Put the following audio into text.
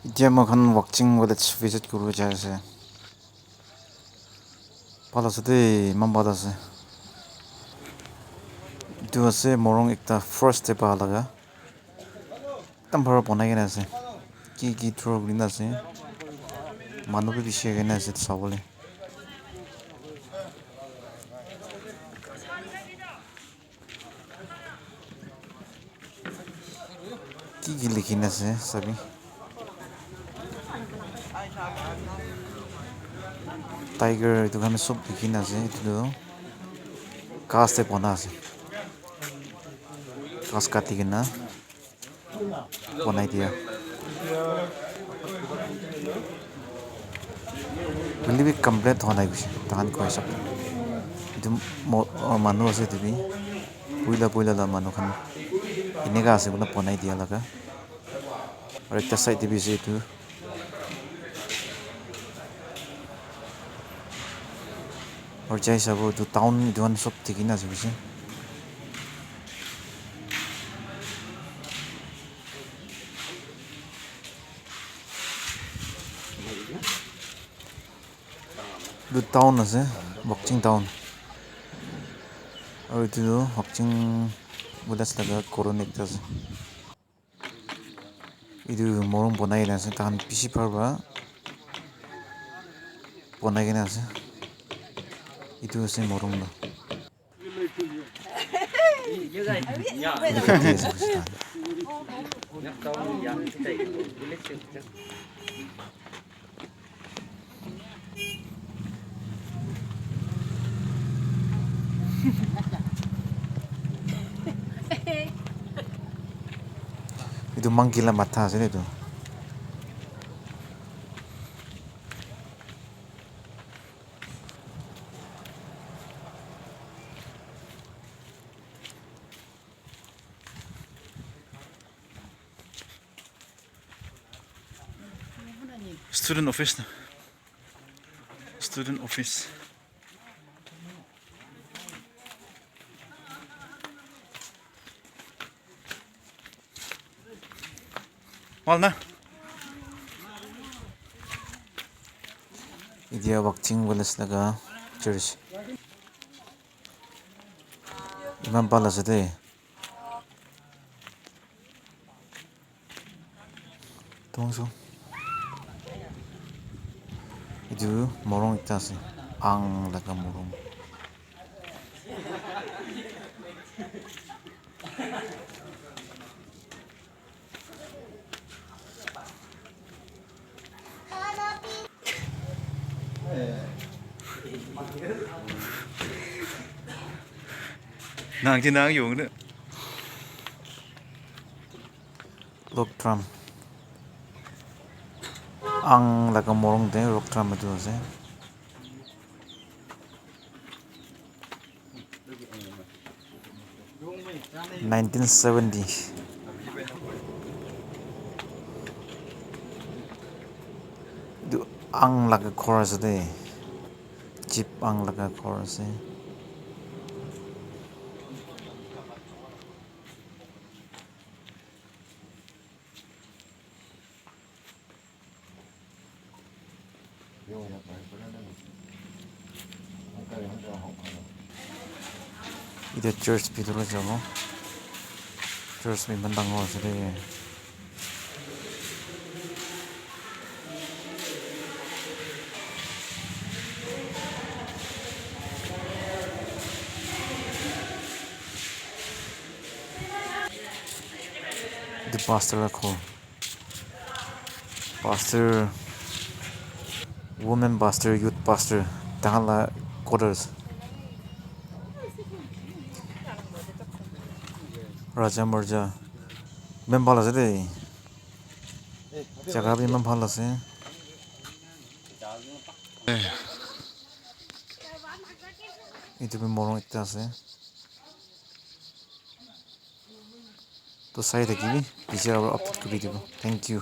এতিয়া মই এখন ৱাকচিং ভিলেজ ভিজিট কৰিব যাই আছে ভাল আছে দেই ইমান ভাল আছে এইটো আছে মৰং একটা ফাৰ্ষ্ট ষ্টেপ লগা একদম ভাল বনাই কিনে আছে কি থ্ৰ গ্ৰীণ আছে মানুহবোৰ বেছি কিনে আছে চাবলৈ কি লিখি আছে চাবি টাইগাৰ এইটো কাৰণে চব লিখি আছে এইটো কাষ্টে বনা আছে কাষ্ট কাটি কিনা বনাই দিয়া বুলিবি কমপ্লিট হোৱা নাই গৈছে তাহান কৈ চাব এইটো মানুহ আছে তুমি পইলা মানুহখন এনেকা আছে বোলে বনাই দিয়া লগা আৰু একটা চাইড দিবিছে এইটো আৰু যাই চাব এইটো টাউন এইটো চব ঠিকেই আছে বুজিছে এইটো টাউন আছে বকচিং টাউন আৰু এইটো বকচিং ভিলেজ লগা কৰণ একটা আছে এইটো মৰম বনাই কিনে আছে তাহান পিছি পাৰবা বনাই কিনে আছে এইটো আছে মৰম ন itu manggila mata sini itu student office Malna. Dia Wakching Village laga church. Imam palace ate. Tungso. Itu morong ita ase. Ang laga morong. Nàng trên nàng dùng nữa. Rock drum. Ang laga morong de rock drum itu ase. (1970) Itu ang laga chorus de. Jeep ang laga chorus de. Itu church ভিতরে যাব church ইমান ডাঙৰ আছে দেই the pastor woman pastor youth pastor tahala quarters Raja Marja ইমান ভাল আছে দেই জায়গাটো ইমান ভাল আছে এইটো মৰম এটা আছে তো চাই থাকিবি পিছে আৰু আপডেট কৰি দিব থেংক ইউ